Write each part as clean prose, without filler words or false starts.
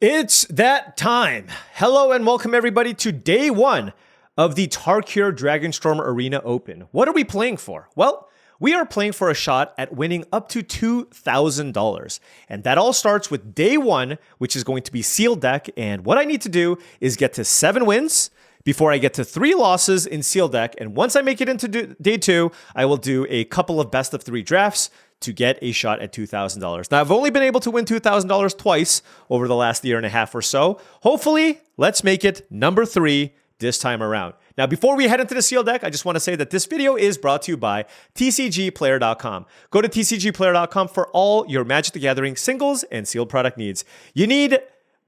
It's that time. Hello and welcome everybody to day one of the Tarkir Dragonstorm Arena Open. What are we playing for? Well, we are playing for a shot at winning up to $2,000. And that all starts with day one, which is going to be sealed deck. And what I need to do is get to 7 wins before I get to 3 losses in sealed deck. And once I make it into day 2, I will do a couple of best of 3 drafts to get a shot at $2,000. Now, I've only been able to win $2,000 twice over the last year and a half or so. Hopefully, let's make it number 3 this time around. Now, before we head into the sealed deck, I just want to say that this video is brought to you by TCGplayer.com. Go to TCGplayer.com for all your Magic the Gathering singles and sealed product needs. You need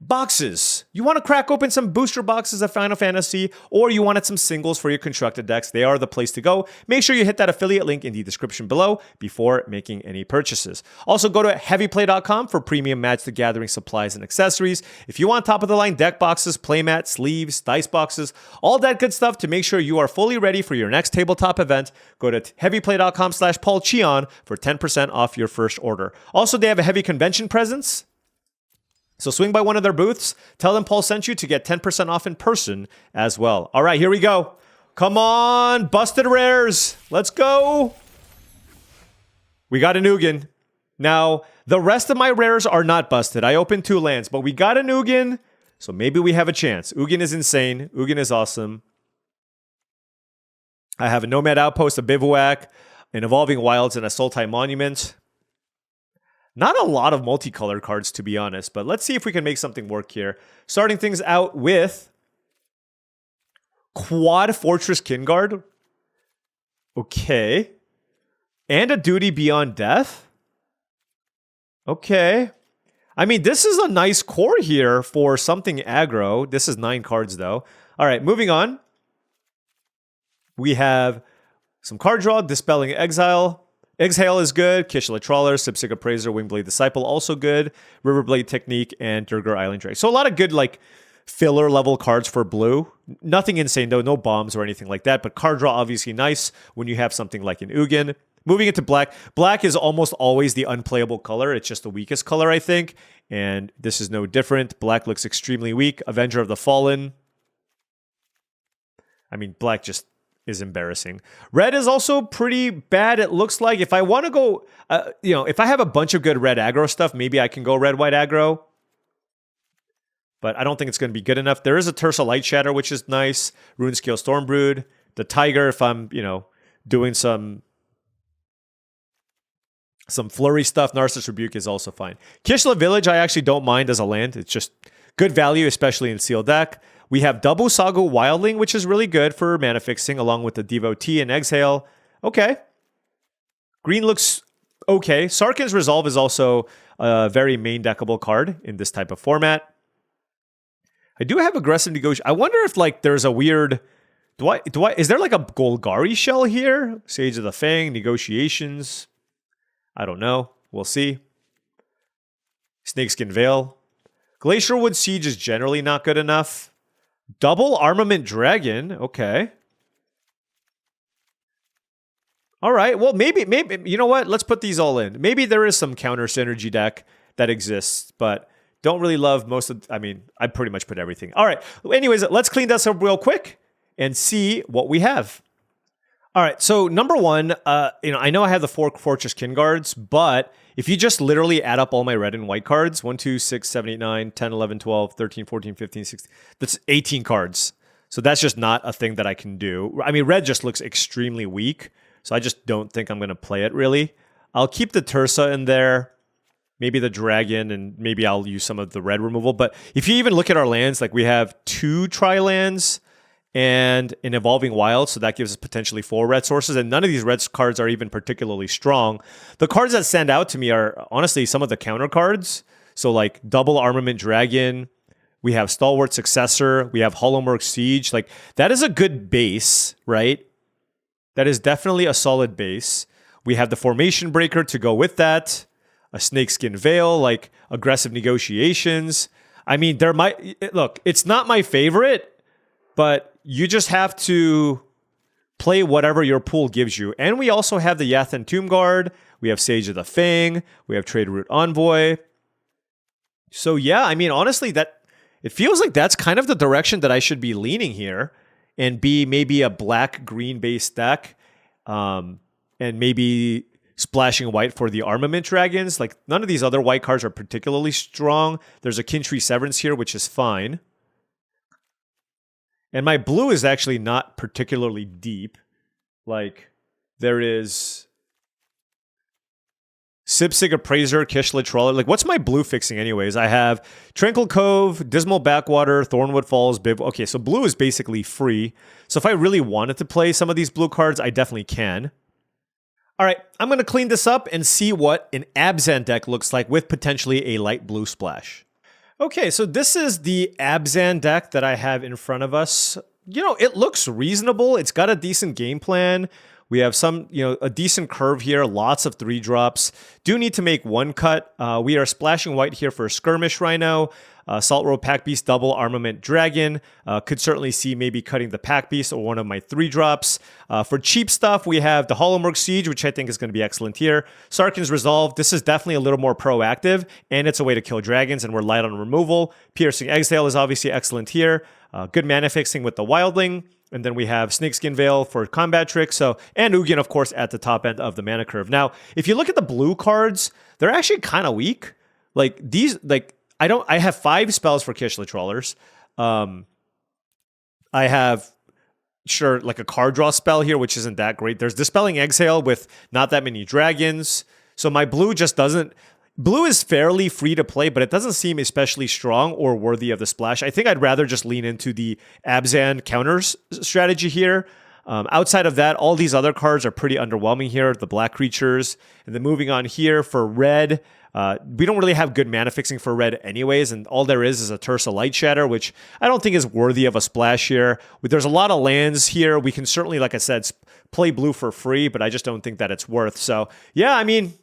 boxes. You want to crack open some booster boxes of Final Fantasy, or you wanted some singles for your constructed decks. They are the place to go. Make sure you hit that affiliate link in the description below before making any purchases. Also, go to heavyplay.com for premium Magic the Gathering supplies and accessories. If you want top-of-the-line deck boxes, playmats, sleeves, dice boxes, all that good stuff to make sure you are fully ready for your next tabletop event, go to heavyplay.com/paulcheon for 10% off your first order. Also, they have a heavy convention presence, so swing by one of their booths, tell them Paul sent you to get 10% off in person as well. All right, here we go. Come on, busted rares. Let's go. We got an Ugin. Now, the rest of my rares are not busted. I opened 2 lands, but we got an Ugin, so maybe we have a chance. Ugin is insane. Ugin is awesome. I have a Nomad Outpost, a Bivouac, an Evolving Wilds, and a Sultai Monument. Not a lot of multicolored cards, to be honest, but let's see if we can make something work here. Starting things out with Quad Fortress Kinguard. Okay. And a Duty Beyond Death. Okay. I mean, this is a nice core here for something aggro. This is 9 cards, though. All right, moving on. We have some card draw, Dispelling Exile. Exhale is good. Kishla Trawler, Sipsig Appraiser, Wingblade Disciple also good. Riverblade Technique, and Durgar Island Drake. So a lot of good like filler level cards for blue. Nothing insane though, no bombs or anything like that. But card draw obviously nice when you have something like an Ugin. Moving into black. Black is almost always the unplayable color. It's just the weakest color, I think. And this is no different. Black looks extremely weak. Avenger of the Fallen. I mean, black just is embarrassing. Red is also pretty bad, it looks like. If I want to go, if I have a bunch of good red aggro stuff, maybe I can go red-white aggro. But I don't think it's going to be good enough. There is a Tersa Light Shatter, which is nice. Runescale Stormbrood. The Tiger, if I'm, doing some flurry stuff. Narcissus Rebuke is also fine. Kishla Village, I actually don't mind as a land. It's just good value, especially in sealed deck. We have Double Sago Wildling, which is really good for mana fixing, along with the Devotee and Exhale. Okay. Green looks okay. Sarkhan's Resolve is also a very main deckable card in this type of format. I do have Aggressive Negotiation. I wonder if there's a weird... Is there like a Golgari shell here? Sage of the Fang, Negotiations. I don't know. We'll see. Snakeskin Veil. Glacierwood Siege is generally not good enough. Double Armament Dragon. Okay. All right. Well, maybe, you know what? Let's put these all in. Maybe there is some counter synergy deck that exists, but don't really love most of... I pretty much put everything. All right. Anyways, let's clean this up real quick and see what we have. All right. So number one, I know I have the 4 Fortress Kinguards, but if you just literally add up all my red and white cards, 1, 2, 6, 7, 8, 9, 10, 11, 12, 13, 14, 15, 16, that's 18 cards. So that's just not a thing that I can do. I mean, red just looks extremely weak, so I just don't think I'm going to play it really. I'll keep the Tersa in there, maybe the Dragon, and maybe I'll use some of the red removal. But if you even look at our lands, we have 2 Tri-lands and an Evolving Wild, so that gives us potentially 4 red sources, and none of these red cards are even particularly strong. The cards that stand out to me are, honestly, some of the counter cards. So, Double Armament Dragon, we have Stalwart Successor, we have Hollowmurk Siege. That is a good base, right? That is definitely a solid base. We have the Formation Breaker to go with that, a Snakeskin Veil, Aggressive Negotiations. I mean, look, it's not my favorite, but you just have to play whatever your pool gives you. And we also have the Yathan Tomb Guard. We have Sage of the Fang. We have Trade Route Envoy. So yeah, I mean, honestly, it feels like that's kind of the direction that I should be leaning here, and be maybe a black-green based deck, and maybe splashing white for the Armament Dragons. Like, none of these other white cards are particularly strong. There's a Kintree Severance here, which is fine. And my blue is actually not particularly deep. Like, there is Sipsig Appraiser, Kishla Trawler. Like, what's my blue fixing anyways? I have Tranquil Cove, Dismal Backwater, Thornwood Falls, Bib. Okay, so blue is basically free. So if I really wanted to play some of these blue cards, I definitely can. All right, I'm going to clean this up and see what an Abzan deck looks like with potentially a light blue splash. Okay, so this is the Abzan deck that I have in front of us. You know, it looks reasonable. It's got a decent game plan. We have some, a decent curve here, lots of 3-drops. Do need to make one cut. We are splashing white here for a Skirmish Rhino, Salt Road Pack Beast, Double Armament Dragon. Could certainly see maybe cutting the Pack Beast or one of my 3-drops. For cheap stuff, we have the Hollowmorg Siege, which I think is going to be excellent here. Sarkhan's Resolve. This is definitely a little more proactive, and it's a way to kill dragons, and we're light on removal. Piercing Exhale is obviously excellent here. Good mana fixing with the Wildling. And then we have Snakeskin Veil for combat tricks. And Ugin, of course, at the top end of the mana curve. Now, if you look at the blue cards, they're actually kind of weak. Like these, I have 5 spells for Kishla Trawlers. I have like a card draw spell here, which isn't that great. There's Dispelling Exhale with not that many dragons. So my blue just doesn't. Blue is fairly free to play, but it doesn't seem especially strong or worthy of the splash. I think I'd rather just lean into the Abzan counters strategy here. Outside of that, all these other cards are pretty underwhelming here. The black creatures. And then moving on here for red, we don't really have good mana fixing for red anyways, and all there is a Tursa Light Shatter, which I don't think is worthy of a splash here. There's a lot of lands here. We can certainly, like I said, play blue for free, but I just don't think that it's worth. So, yeah, I mean,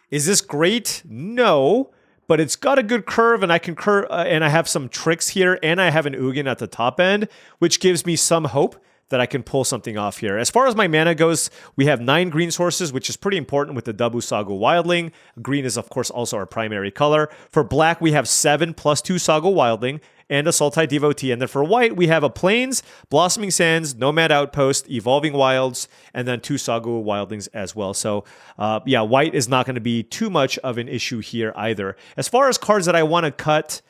is this great? No, but it's got a good curve, and I can and I have some tricks here, and I have an Ugin at the top end, which gives me some hope that I can pull something off here. As far as my mana goes, we have 9 green sources, which is pretty important with the Dabu Sagu Wildling. Green is, of course, also our primary color. For black, we have 7 plus 2 Sagu Wildling and a Sultai Devotee. And then for white, we have a Plains, Blossoming Sands, Nomad Outpost, Evolving Wilds, and then 2 Sagu Wildlings as well. So, yeah, white is not going to be too much of an issue here either. As far as cards that I want to cut,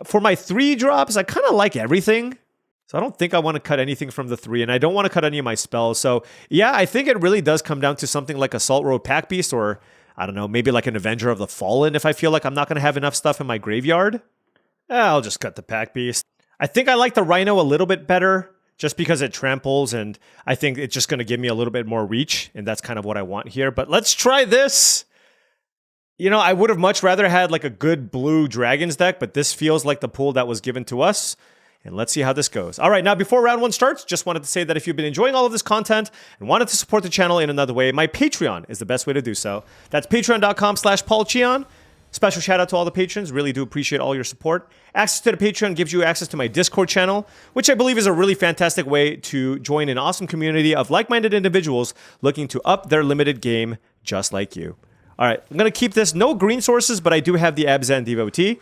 for my 3-drops, I kind of like everything. So I don't think I want to cut anything from the 3, and I don't want to cut any of my spells. So yeah, I think it really does come down to something like a Salt Road Pack Beast, or I don't know, maybe like an Avenger of the Fallen if I feel like I'm not going to have enough stuff in my graveyard. I'll just cut the Pack Beast. I think I like the Rhino a little bit better just because it tramples, and I think it's just going to give me a little bit more reach, and that's kind of what I want here. But let's try this. You know, I would have much rather had like a good blue Dragons deck, but this feels like the pool that was given to us. And let's see how this goes. All right, now before round 1 starts, just wanted to say that if you've been enjoying all of this content and wanted to support the channel in another way, my Patreon is the best way to do so. That's patreon.com/paulcheon. Special shout out to all the patrons. Really do appreciate all your support. Access to the Patreon gives you access to my Discord channel, which I believe is a really fantastic way to join an awesome community of like-minded individuals looking to up their limited game just like you. All right, I'm going to keep this. No green sources, but I do have the Abzan Devotee.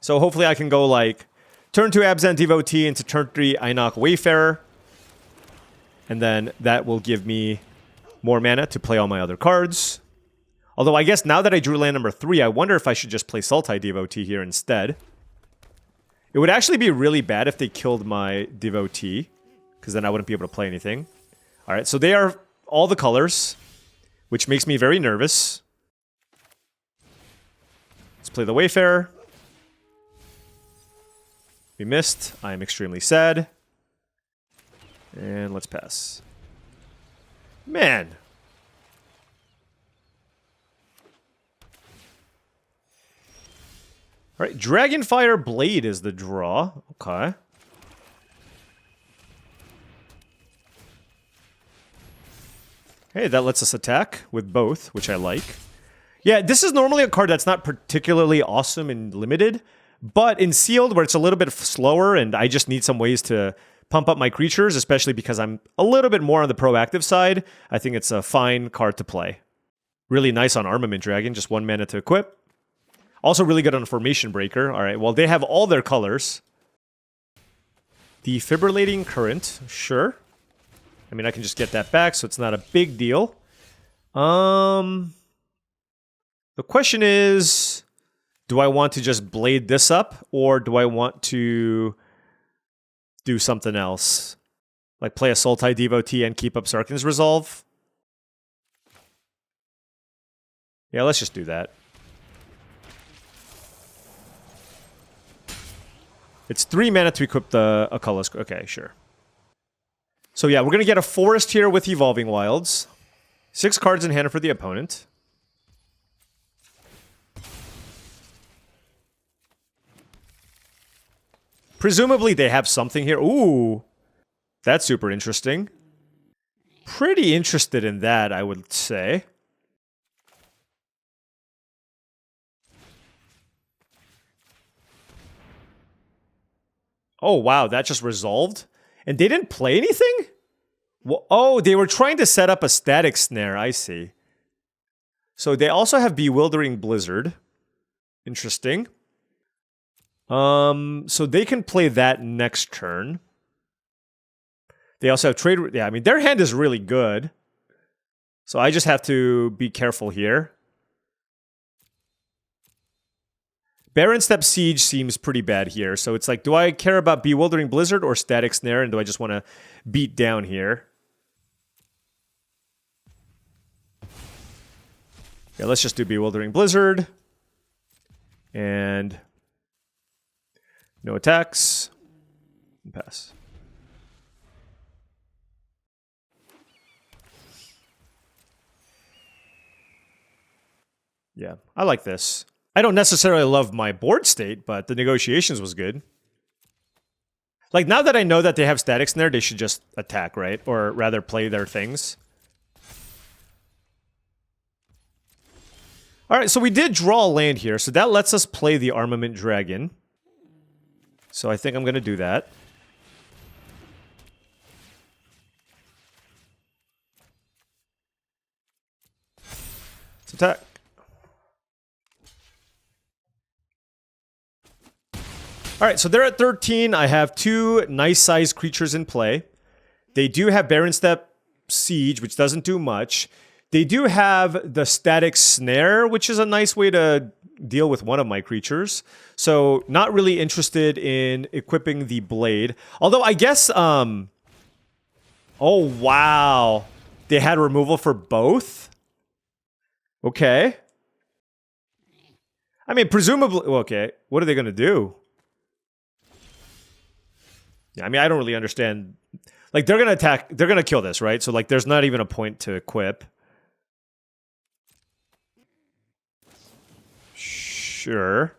So hopefully I can go like turn 2 Abzan Devotee into turn 3 Einok Wayfarer. And then that will give me more mana to play all my other cards. Although I guess now that I drew land number 3, I wonder if I should just play Sultai Devotee here instead. It would actually be really bad if they killed my Devotee, because then I wouldn't be able to play anything. Alright, so they are all the colors, which makes me very nervous. Let's play the Wayfarer. We missed. I am extremely sad. And let's pass. Man. All right, Dragonfire Blade is the draw. Okay. Hey, that lets us attack with both, which I like. Yeah, this is normally a card that's not particularly awesome and limited, but in Sealed, where it's a little bit slower and I just need some ways to pump up my creatures, especially because I'm a little bit more on the proactive side, I think it's a fine card to play. Really nice on Armament Dragon, just 1 mana to equip. Also really good on Formation Breaker. All right, well, they have all their colors. Defibrillating Current, sure. I mean, I can just get that back, so it's not a big deal. The question is, do I want to just blade this up, or do I want to do something else? Like play a Sultai Devotee and keep up Sarkhan's Resolve? Yeah, let's just do that. It's 3 mana to equip a colorless. Okay, sure. So yeah, we're going to get a Forest here with Evolving Wilds. 6 cards in hand for the opponent. Presumably they have something here. Ooh, that's super interesting. Pretty interested in that, I would say. Oh, wow, that just resolved? And they didn't play anything? Well, oh, they were trying to set up a static snare, I see. So they also have Bewildering Blizzard. Interesting. So they can play that next turn. They also have trade... Yeah, I mean, their hand is really good. So I just have to be careful here. Barren Step Siege seems pretty bad here. So it's like, do I care about Bewildering Blizzard or Static Snare? And do I just want to beat down here? Yeah, let's just do Bewildering Blizzard. And no attacks. And pass. Yeah, I like this. I don't necessarily love my board state, but the negotiations was good. Like, now that I know that they have Static Snare, they should just attack, right? Or rather play their things. Alright, so we did draw a land here, so that lets us play the Armament Dragon. So I think I'm going to do that. Let's attack. Alright, so they're at 13. I have 2 nice-sized creatures in play. They do have Barren Step Siege, which doesn't do much. They do have the Static Snare, which is a nice way to deal with one of my creatures. So, not really interested in equipping the Blade. Although, I guess, oh, wow. They had removal for both? Okay. I mean, presumably... Okay, what are they going to do? Yeah, I mean, I don't really understand. Like, they're going to attack. They're going to kill this, right? So, like, there's not even a point to equip. Sure.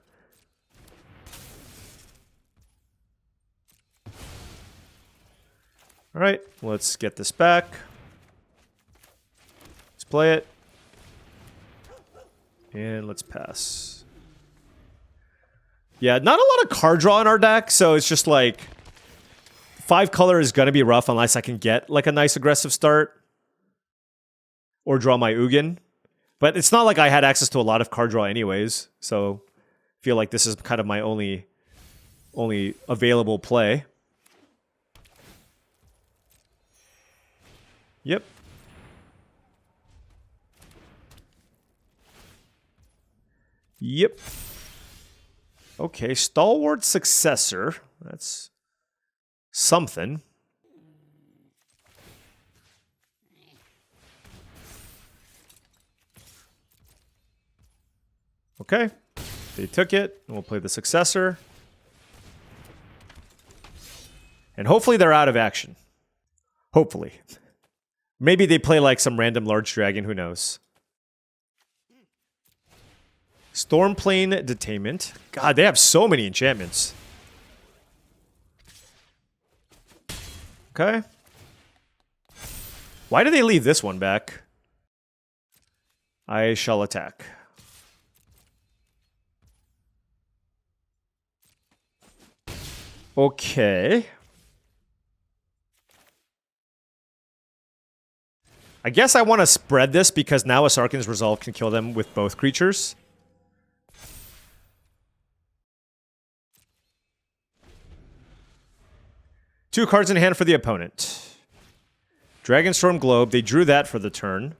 All right, let's get this back. Let's play it. And let's pass. Yeah, not a lot of card draw in our deck, so it's just like... 5 color is going to be rough unless I can get like a nice aggressive start. Or draw my Ugin. But it's not like I had access to a lot of card draw anyways. So I feel like this is kind of my only available play. Yep. Yep. Okay, Stalwart Successor. That's... something. Okay. They took it. And we'll play the Successor. And hopefully they're out of action. Hopefully. Maybe they play like some random large dragon. Who knows? Stormplane Detainment. God, they have so many enchantments. Okay. Why did they leave this one back? I shall attack. Okay. I guess I want to spread this because now a Sarkhan's Resolve can kill them with both creatures. 2 cards in hand for the opponent. Dragonstorm Globe. They drew that for the turn.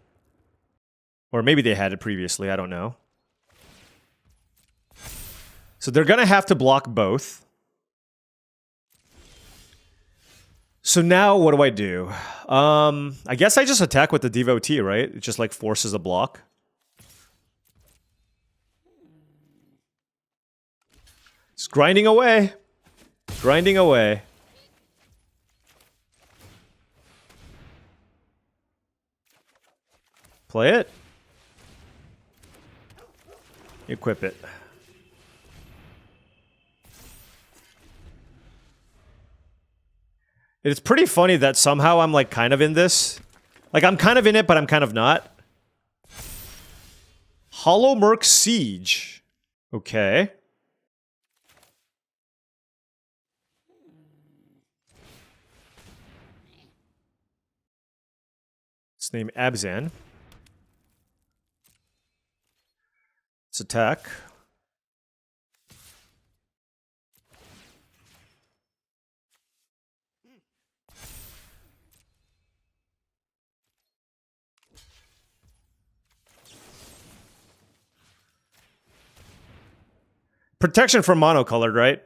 Or maybe they had it previously. I don't know. So they're going to have to block both. So now what do? I guess I just attack with the Devotee, right? It just like forces a block. It's grinding away. Grinding away. Play it. Equip it. It's pretty funny that somehow I'm like kind of in this. Like I'm kind of in it, but I'm kind of not. Haumphmtg Siege. Okay. Let's name Abzan. Let's attack. Protection from monocolored, right?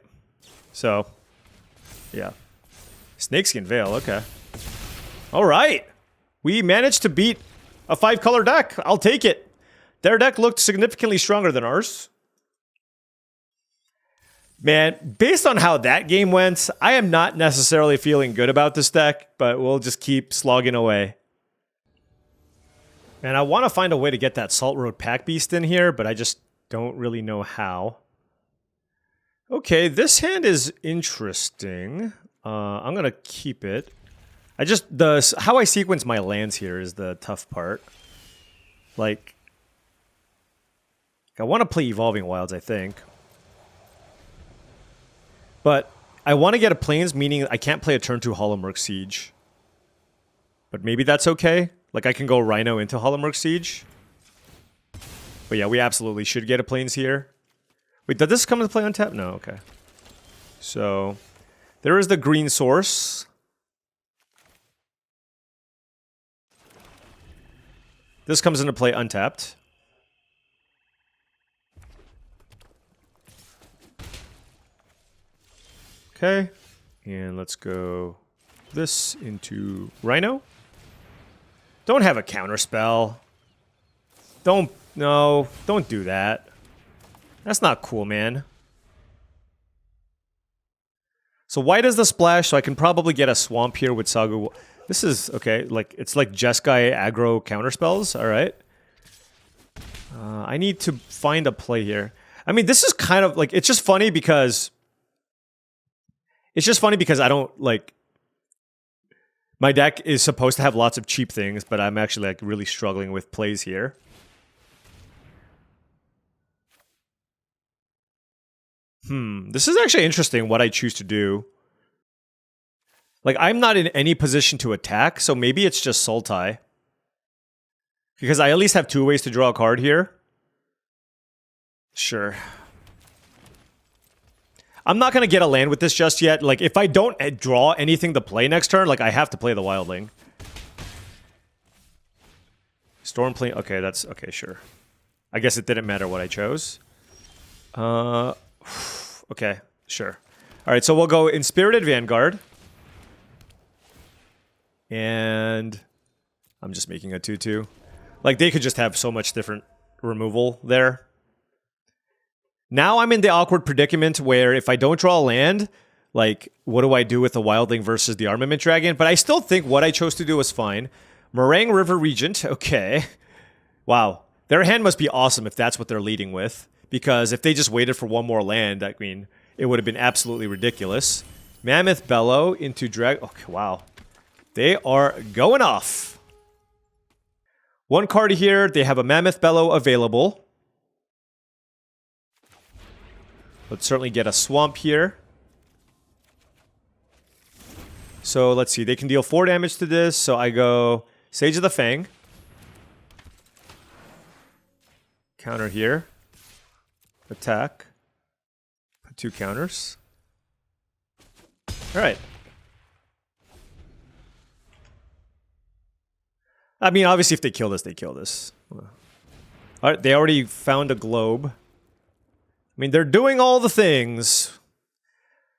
So, yeah. Snakeskin Veil, okay. All right. We managed to beat a 5-color deck. I'll take it. Their deck looked significantly stronger than ours. Man, based on how that game went, I am not necessarily feeling good about this deck, but we'll just keep slogging away. And I want to find a way to get that Salt Road Pack Beast in here, but I just don't really know how. Okay, this hand is interesting. I'm going to keep it. How I sequence my lands here is the tough part. Like, I want to play Evolving Wilds, I think. But I want to get a Plains, meaning I can't play a turn 2 Haumphmtg Siege. But maybe that's okay. Like, I can go Rhino into Haumphmtg Siege. But yeah, we absolutely should get a Plains here. Wait, did this come into play on tap? No, okay. So, there is the green source. This comes into play untapped. Okay, and let's go this into Rhino. Don't have a counter spell. Don't do that. That's not cool, man. So white is the splash, so I can probably get a swamp here with Sagu. This is, okay, like, it's like Jeskai aggro counter spells, alright. I need to find a play here. I mean, this is kind of, like, it's just funny because I don't, like, my deck is supposed to have lots of cheap things, but I'm actually, like, really struggling with plays here. This is actually interesting what I choose to do. Like, I'm not in any position to attack, so maybe it's just Sultai. Because I at least have 2 ways to draw a card here. Sure. I'm not going to get a land with this just yet. Like, if I don't draw anything to play next turn, like, I have to play the Wildling. Stormplane, okay, that's, okay, sure. I guess it didn't matter what I chose. Okay, sure. Alright, so we'll go Inspirited Vanguard. And I'm just making a 2/2. Like, they could just have so much different removal there. Now I'm in the awkward predicament where if I don't draw a land, like, what do I do with the Wildling versus the Armament Dragon? But I still think what I chose to do was fine. Meringue River Regent, okay. Wow. Their hand must be awesome if that's what they're leading with. Because if they just waited for one more land, I mean, it would have been absolutely ridiculous. Mammoth Bellow into Drag... Okay, wow. They are going off. One card here. They have a Mammoth Bellow available. Let's certainly get a Swamp here. So, let's see. They can deal 4 damage to this. So, I go Sage of the Fang. Counter here. Attack. Put 2 counters. Alright. I mean, obviously, if they kill this, they kill this. All right, they already found a globe. I mean, they're doing all the things.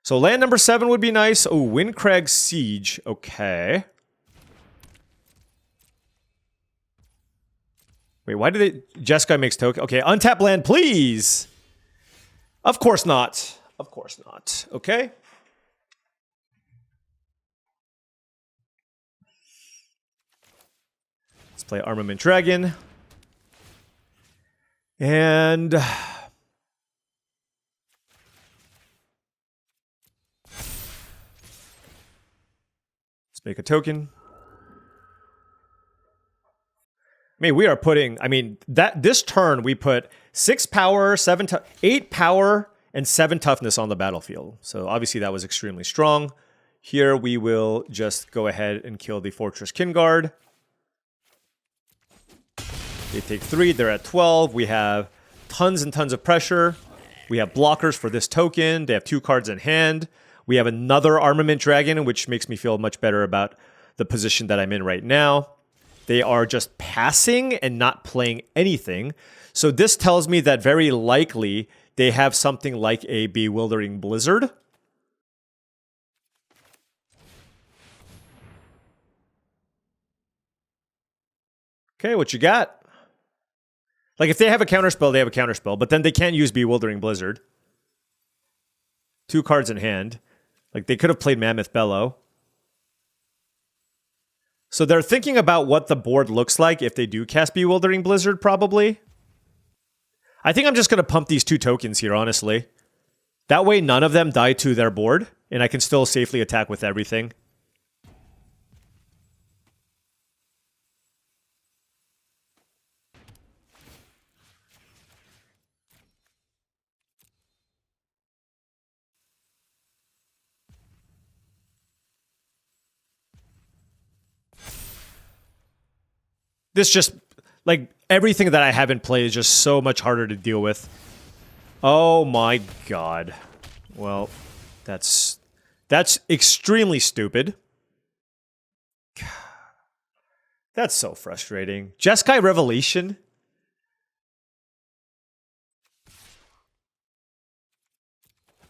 So land number 7 would be nice. Oh, Windcrag Siege. Okay. Wait, why did they... Jeskai makes token. Okay, untap land, please. Of course not. Of course not. Okay. Let's play Armament Dragon. And... let's make a token. I mean, we are putting... I mean, this turn we put 6 power, 8 power, and 7 toughness on the battlefield. So obviously that was extremely strong. Here we will just go ahead and kill the Fortress Kinguard. They take 3, they're at 12. We have tons and tons of pressure. We have blockers for this token. They have 2 cards in hand. We have another Armament Dragon, which makes me feel much better about the position that I'm in right now. They are just passing and not playing anything. So this tells me that very likely they have something like a Bewildering Blizzard. Okay, what you got? Like, if they have a counterspell, they have a counterspell. But then they can't use Bewildering Blizzard. 2 cards in hand. Like, they could have played Mammoth Bellow. So they're thinking about what the board looks like if they do cast Bewildering Blizzard, probably. I think I'm just going to pump these 2 tokens here, honestly. That way none of them die to their board, and I can still safely attack with everything. This just, like, everything that I haven't played is just so much harder to deal with. Oh my god. Well, that's extremely stupid. That's so frustrating. Jeskai Revelation?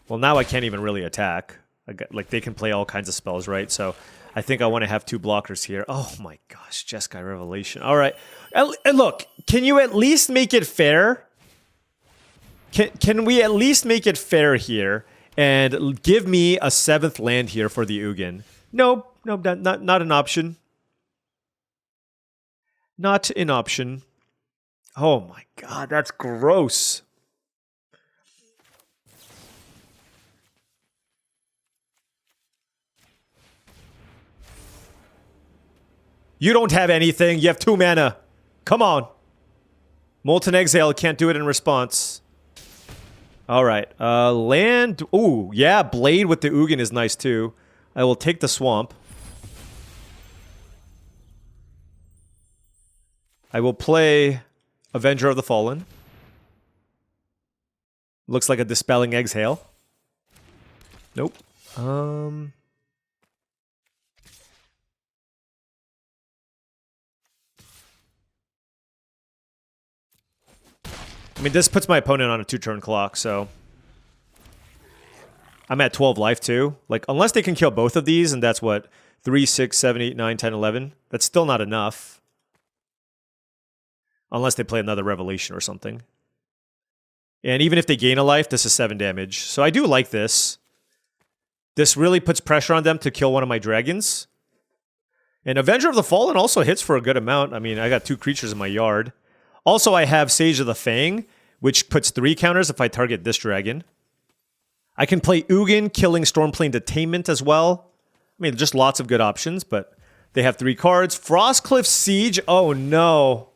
Well, now I can't even really attack. Like, they can play all kinds of spells, right? So I think I want to have 2 blockers here. Oh my gosh, Jeskai Revelation. All right. And look, can you at least make it fair? Can we at least make it fair here and give me a 7th land here for the Ugin? Nope, not an option. Not an option. Oh my god, that's gross. You don't have anything. You have 2 mana. Come on. Molten Exile can't do it in response. All right. Land. Ooh, yeah. Blade with the Ugin is nice too. I will take the swamp. I will play Avenger of the Fallen. Looks like a Dispelling Exhale. Nope. I mean, this puts my opponent on a 2-turn clock, so... I'm at 12 life, too. Like, unless they can kill both of these, and that's what? 3, 6, 7, 8, 9, 10, 11? That's still not enough. Unless they play another Revelation or something. And even if they gain a life, this is 7 damage. So I do like this. This really puts pressure on them to kill one of my dragons. And Avenger of the Fallen also hits for a good amount. I mean, I got 2 creatures in my yard. Also, I have Sage of the Fang, which puts 3 counters if I target this dragon. I can play Ugin, killing Stormplane Detainment as well. I mean, just lots of good options, but they have 3 cards. Frostcliff Siege, oh no.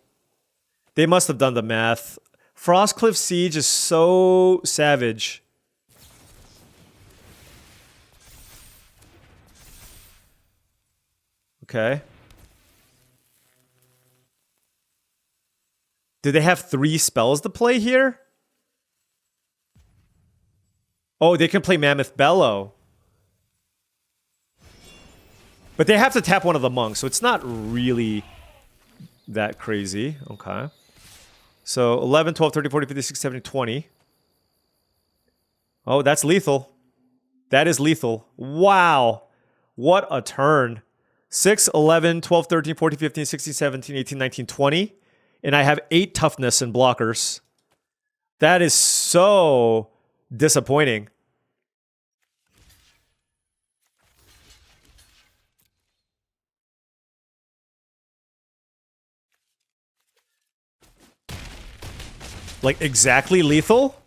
They must have done the math. Frostcliff Siege is so savage. Okay. Do they have 3 spells to play here? Oh, they can play Mammoth Bellow. But they have to tap one of the monks, so it's not really that crazy. Okay. So 11, 12, 13, 14, 15, 16, 17, 20. Oh, that's lethal. That is lethal. Wow. What a turn. 6, 11, 12, 13, 14, 15, 16, 17, 18, 19, 20. And I have 8 toughness and blockers. That is so disappointing. Like exactly lethal?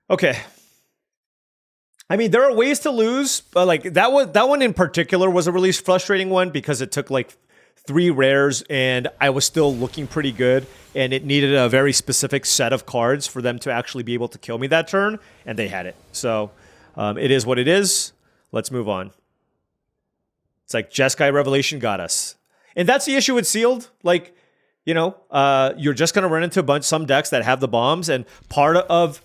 Okay. I mean, there are ways to lose, but like that one in particular was a really frustrating one because it took like 3 rares and I was still looking pretty good and it needed a very specific set of cards for them to actually be able to kill me that turn, and they had it. So it is what it is. Let's move on. It's like Jeskai Revelation got us. And that's the issue with Sealed. Like, you know, you're just going to run into some decks that have the bombs, and part of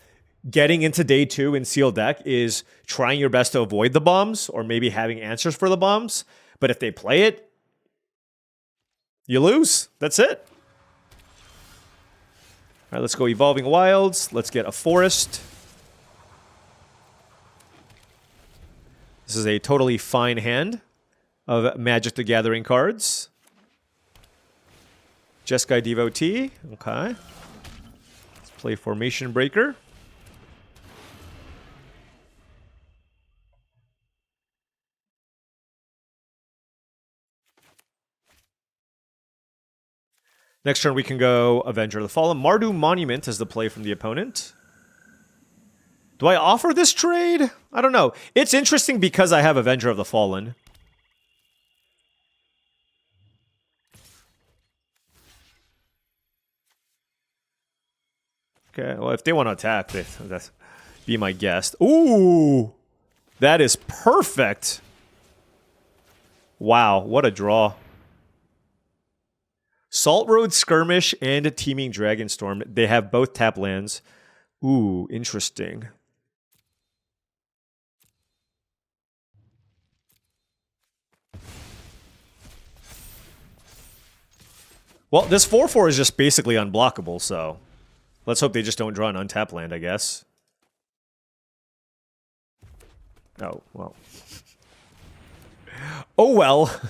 getting into day 2 in Sealed deck is trying your best to avoid the bombs or maybe having answers for the bombs. But if they play it, you lose. That's it. All right, let's go Evolving Wilds. Let's get a Forest. This is a totally fine hand of Magic the Gathering cards. Jeskai Devotee. Okay. Let's play Formation Breaker. Next turn, we can go Avenger of the Fallen. Mardu Monument is the play from the opponent. Do I offer this trade? I don't know. It's interesting because I have Avenger of the Fallen. Okay, well, if they want to attack, that's be my guest. Ooh! That is perfect! Wow, what a draw. Salt Road Skirmish and Teeming Dragonstorm. They have both tap lands. Ooh, interesting. Well, this 4/4 is just basically unblockable, so let's hope they just don't draw an untapped land, I guess. Oh, well. Oh, well.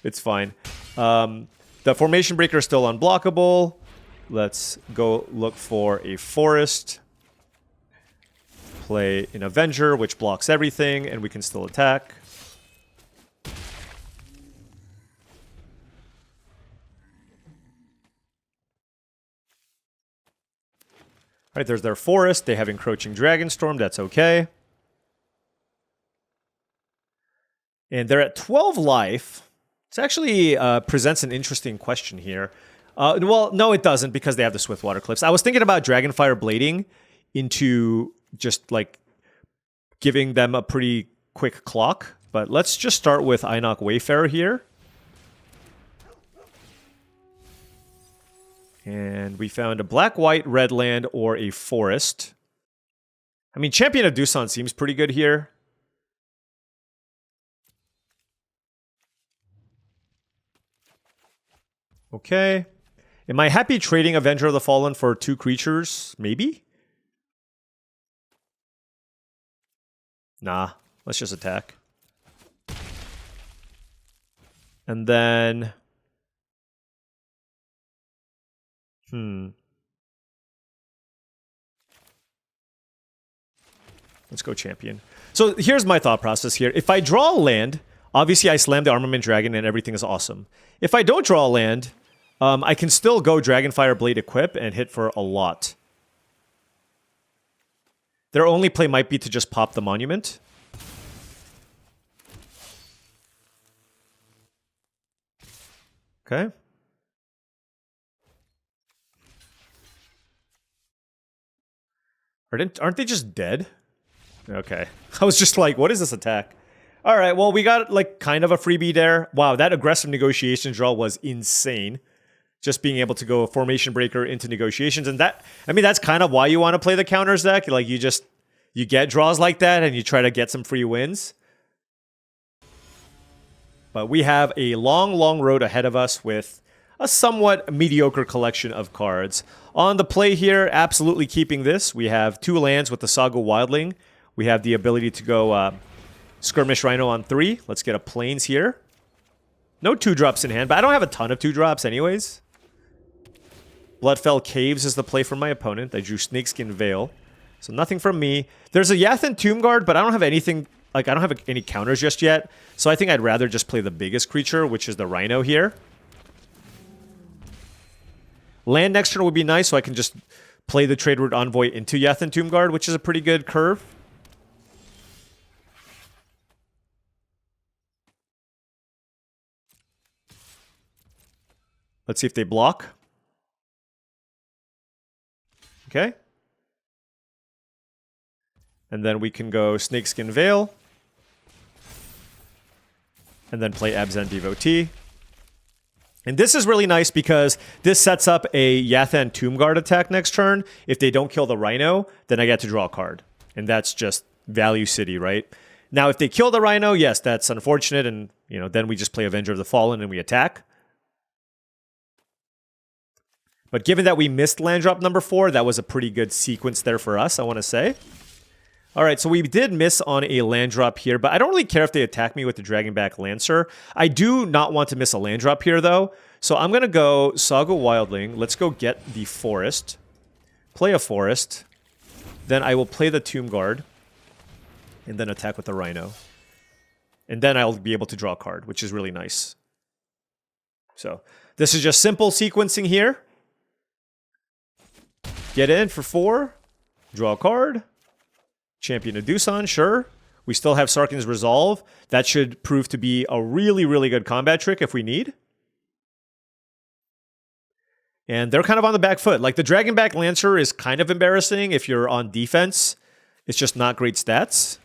It's fine. The Formation Breaker is still unblockable. Let's go look for a Forest. Play an Avenger, which blocks everything, and we can still attack. All right, there's their Forest. They have Encroaching Dragonstorm. That's okay. And they're at 12 life. This actually presents an interesting question here. Well, no, it doesn't, because they have the Swiftwater Cliffs. I was thinking about Dragonfire Blading into just, like, giving them a pretty quick clock. But let's just start with Einok Wayfarer here. And we found a black-white red land or a forest. I mean, Champion of Doosan seems pretty good here. Okay. Am I happy trading Avenger of the Fallen for 2 creatures? Maybe? Nah. Let's just attack. And then... Let's go Champion. So here's my thought process here. If I draw a land, obviously I slam the Armament Dragon and everything is awesome. If I don't draw a land, I can still go Dragonfire Blade equip and hit for a lot. Their only play might be to just pop the Monument. Okay. Aren't they just dead? Okay. I was just like, what is this attack? All right, well, we got like kind of a freebie there. Wow, that aggressive negotiation draw was insane. Just being able to go a Formation Breaker into negotiations. And that, I mean, that's kind of why you want to play the counters deck. Like, you just you get draws like that and you try to get some free wins. But we have a long, long road ahead of us with a somewhat mediocre collection of cards. On the play here, absolutely keeping this. We have 2 lands with the Saga Wildling. We have the ability to go Skirmish Rhino on 3. Let's get a Plains here. No 2-drops in hand, but I don't have a ton of 2-drops anyways. Bloodfell Caves is the play from my opponent. I drew Snakeskin Veil. So nothing from me. There's a Yathan Tomb Guard, but I don't have anything, like I don't have any counters just yet. So I think I'd rather just play the biggest creature, which is the Rhino here. Land next turn would be nice, so I can just play the Trade Route Envoy into Yathan Tomb Guard, which is a pretty good curve. Let's see if they block. Okay. And then we can go Snakeskin Veil. And then play Abzan Devotee. And this is really nice because this sets up a Yathan Tomb Guard attack next turn. If they don't kill the Rhino, then I get to draw a card. And that's just value city, right? Now, if they kill the Rhino, yes, that's unfortunate. And, you know, then we just play Avenger of the Fallen and we attack. But given that we missed land drop number 4, that was a pretty good sequence there for us, I want to say. All right, so we did miss on a land drop here, but I don't really care if they attack me with the Dragonback Lancer. I do not want to miss a land drop here, though. So I'm going to go Saga Wildling. Let's go get the Forest. Play a Forest. Then I will play the Tomb Guard. And then attack with the Rhino. And then I'll be able to draw a card, which is really nice. So this is just simple sequencing here. Get in for 4. Draw a card. Champion of Doosan, sure. We still have Sarkhan's Resolve. That should prove to be a really, really good combat trick if we need. And they're kind of on the back foot. Like, the Dragonback Lancer is kind of embarrassing if you're on defense. It's just not great stats.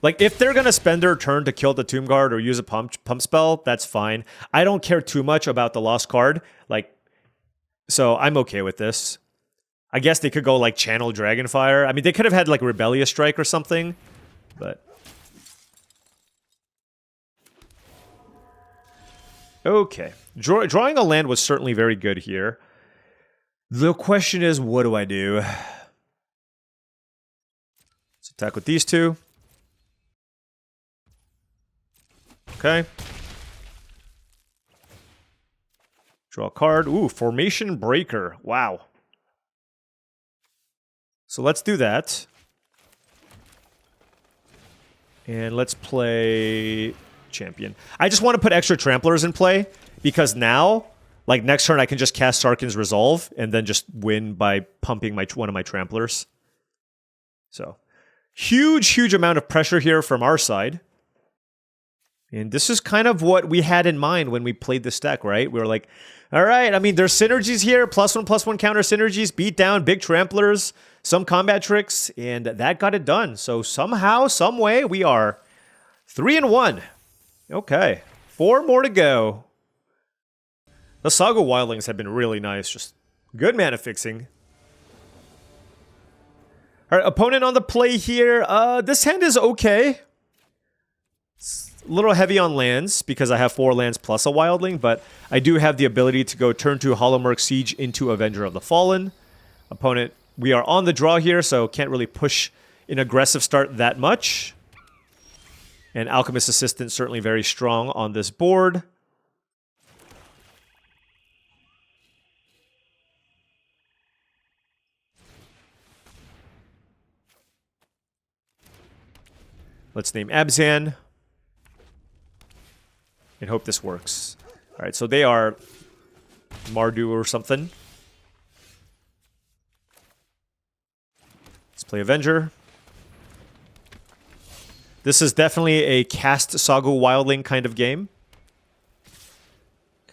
Like, if they're going to spend their turn to kill the Tomb Guard or use a pump spell, that's fine. I don't care too much about the lost card. Like, so I'm okay with this. I guess they could go, like, Channel Dragonfire. I mean, they could have had, like, Rebellious Strike or something. But... okay. Drawing a land was certainly very good here. The question is, what do I do? Let's attack with these 2. Okay. Draw a card. Ooh, Formation Breaker. Wow. So let's do that. And let's play Champion. I just want to put extra Tramplers in play because now, like next turn, I can just cast Sarkhan's Resolve and then just win by pumping one of my Tramplers. So, huge amount of pressure here from our side. And this is kind of what we had in mind when we played this deck, right? We were like, all right, I mean, there's synergies here, +1/+1 counter synergies, beat down, big Tramplers, some combat tricks, and that got it done. So somehow, some way, we are 3-1. Okay, 4 more to go. The Saga Wildlings have been really nice, just good mana fixing. All right, opponent on the play here. This hand is okay. It's a little heavy on lands because I have 4 lands plus a Wildling, but I do have the ability to go turn 2 Hollowmurk Siege into Avenger of the Fallen. Opponent, we are on the draw here, so can't really push an aggressive start that much. And Alchemist Assistant certainly very strong on this board. Let's name Abzan. And hope this works. Alright, so they are Mardu or something. Let's play Avenger. This is definitely a cast Saga Wildling kind of game.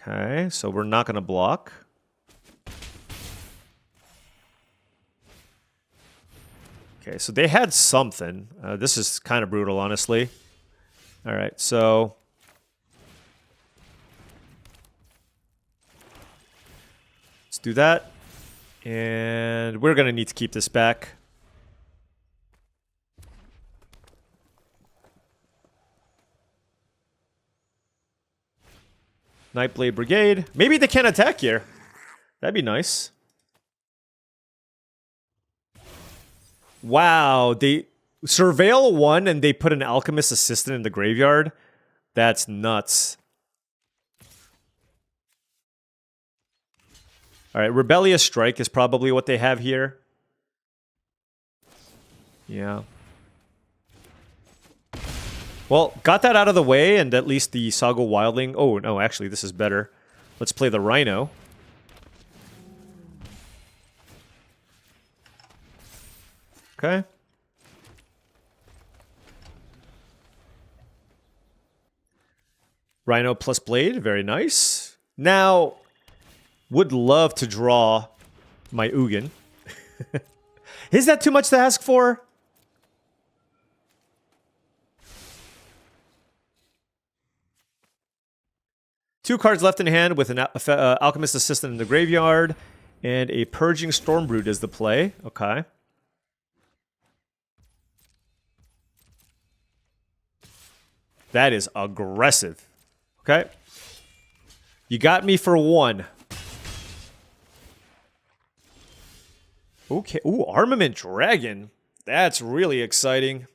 Okay, so we're not going to block. Okay, so they had something. This is kind of brutal, honestly. All right, so... do that. And we're going to need to keep this back. Nightblade Brigade. Maybe they can attack here. That'd be nice. Wow, they surveil one and they put an alchemist assistant in the graveyard. That's nuts. All right, Rebellious Strike is probably what they have here. Yeah. Well, got that out of the way, and at least the Soggle Wildling... Oh, no, actually, this is better. Let's play the Rhino. Okay. Rhino plus Blade, very nice. Now, would love to draw my Ugin. Is that too much to ask for? Two cards left in hand with an Alchemist Assistant in the graveyard, and a Purging Stormbrood is the play. Okay. That is aggressive. Okay. You got me for one. Okay. Ooh, Armament Dragon. That's really exciting.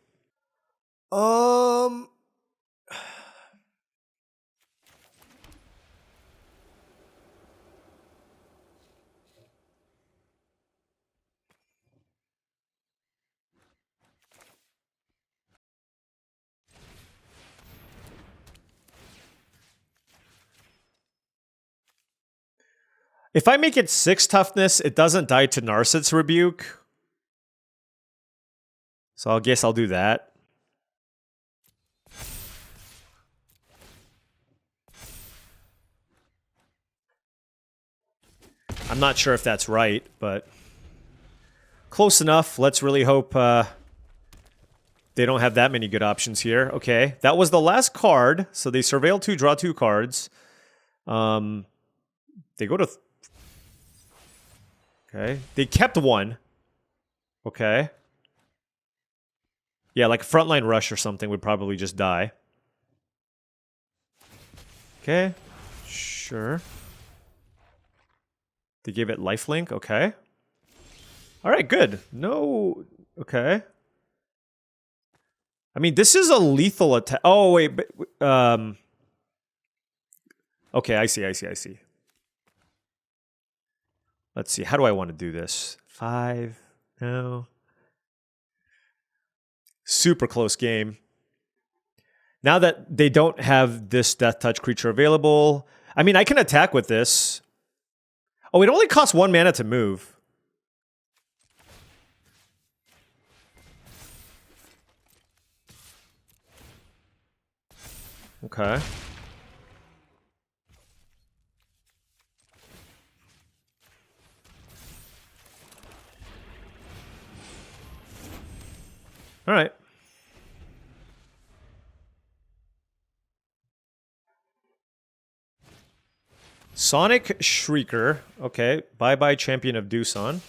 If I make it 6 toughness, it doesn't die to Narset's Rebuke. So I guess I'll do that. I'm not sure if that's right, but close enough. Let's really hope they don't have that many good options here. Okay, that was the last card. So they surveil 2, draw 2 cards. They go to... Okay. They kept 1. Okay. Yeah, like a Frontline Rush or something would probably just die. Okay. Sure. They gave it lifelink. Okay. Alright, good. No... Okay. I mean, this is a lethal attack. Oh, wait. But, okay, I see. Let's see. How do I want to do this? 5. No. Super close game. Now that they don't have this Death Touch creature available, I mean, I can attack with this. Oh, it only costs 1 mana to move. Okay. All right. Sonic Shrieker. Okay. Bye-bye, Champion of Doosan.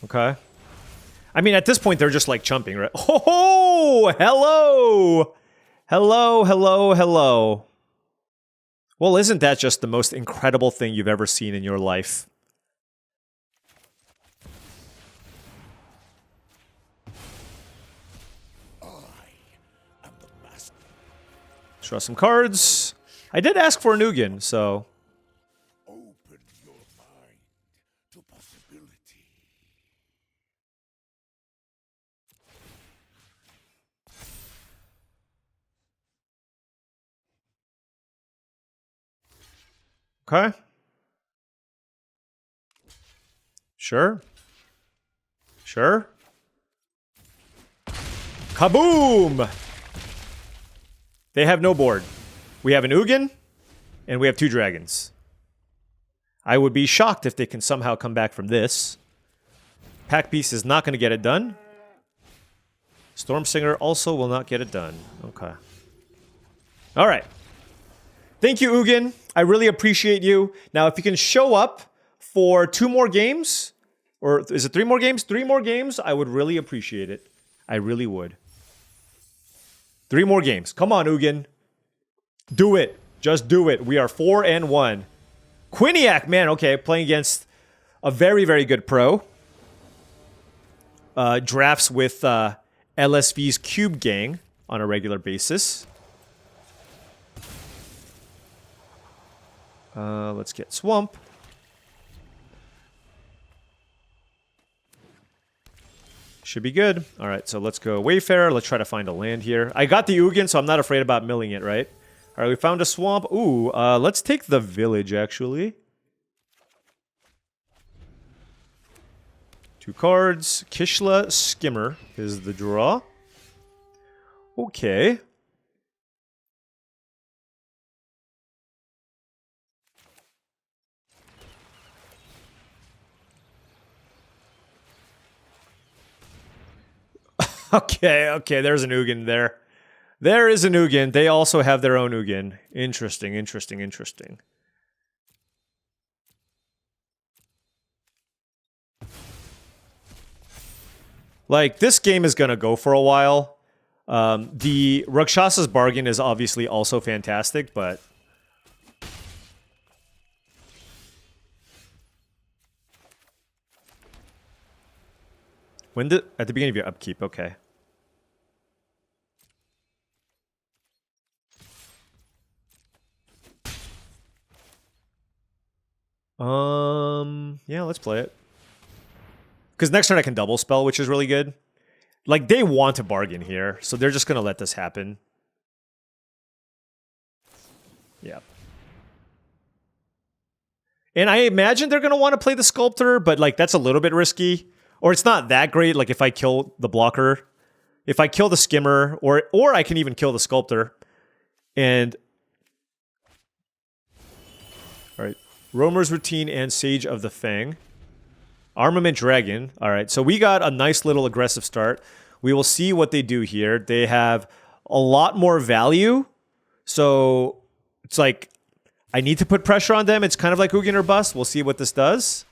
Okay. I mean, at this point, they're just like chumping, right? Oh, hello! Hello. Well, isn't that just the most incredible thing you've ever seen in your life? Draw some cards. I did ask for an Ugin, so... Open your mind to possibility. Okay. Sure. Kaboom! They have no board. We have an Ugin, and we have 2 dragons. I would be shocked if they can somehow come back from this. Pack Beast is not going to get it done. Storm Singer also will not get it done. Okay. All right. Thank you, Ugin. I really appreciate you. Now, if you can show up for 2 more games, or is it 3 more games? 3 more games, I would really appreciate it. I really would. 3 more games. Come on, Ugin. Do it. Just do it. We are 4-1. Quiniac, man. Okay, playing against a very, very good pro. Drafts with LSV's Cube Gang on a regular basis. Let's get Swamp. Should be good. All right, so let's go Wayfarer. Let's try to find a land here. I got the Ugin, so I'm not afraid about milling it, right? All right, we found a swamp. Ooh, let's take the village, actually. 2 cards. Kishla Skimmer is the draw. Okay. Okay, there's an Ugin there. There is an Ugin. They also have their own Ugin. Interesting, interesting, interesting. Like, this game is gonna go for a while. The Rakshasa's Bargain is obviously also fantastic, but... At the beginning of your upkeep, okay. Yeah, let's play it. Because next turn I can double spell, which is really good. Like, they want to bargain here, so they're just gonna let this happen. Yeah. And I imagine they're gonna want to play the Sculptor, but, like, that's a little bit risky. Or it's not that great, like, if I kill the blocker. If I kill the Skimmer, or I can even kill the Sculptor. And... Alright. Roamer's Routine and Sage of the Fang. Armament Dragon. Alright, so we got a nice little aggressive start. We will see what they do here. They have a lot more value. So, it's like, I need to put pressure on them. It's kind of like Ugin or Bust. We'll see what this does.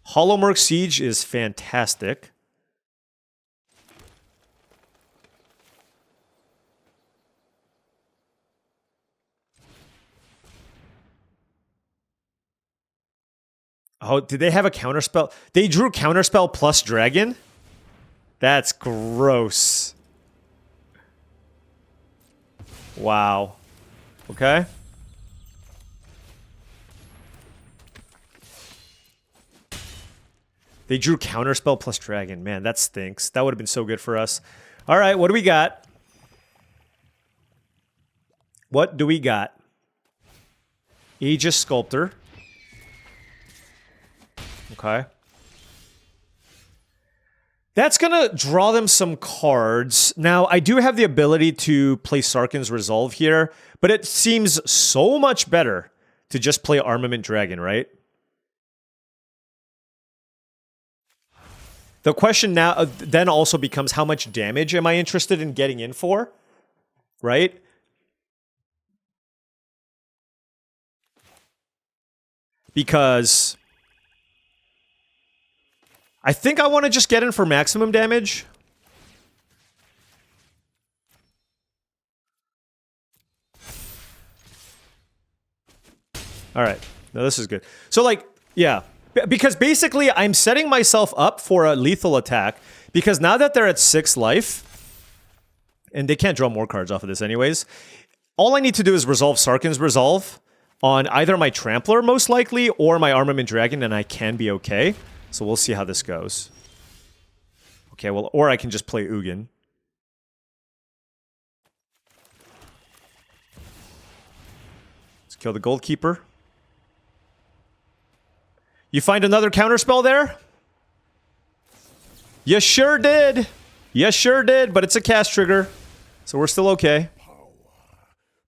Hollowmerk Siege is fantastic. Oh, did they have a counterspell? They drew counterspell plus dragon? That's gross. Wow. Okay. They drew counterspell plus dragon. Man, that stinks. That would have been so good for us. All right, what do we got? What do we got? Aegis Sculptor. Okay. That's going to draw them some cards. Now, I do have the ability to play Sarkhan's Resolve here, but it seems so much better to just play Armament Dragon, right? The question now then also becomes how much damage am I interested in getting in for, right? Because I think I want to just get in for maximum damage. All right. No, this is good. So, like, yeah. Because basically, I'm setting myself up for a lethal attack. Because now that they're at 6 life, and they can't draw more cards off of this anyways, all I need to do is resolve Sarkhan's Resolve on either my Trampler, most likely, or my Armament Dragon, and I can be okay. So we'll see how this goes. Okay, well, or I can just play Ugin. Let's kill the Goldkeeper. You find another counterspell there? You sure did. You sure did, but it's a cast trigger. So we're still okay. Power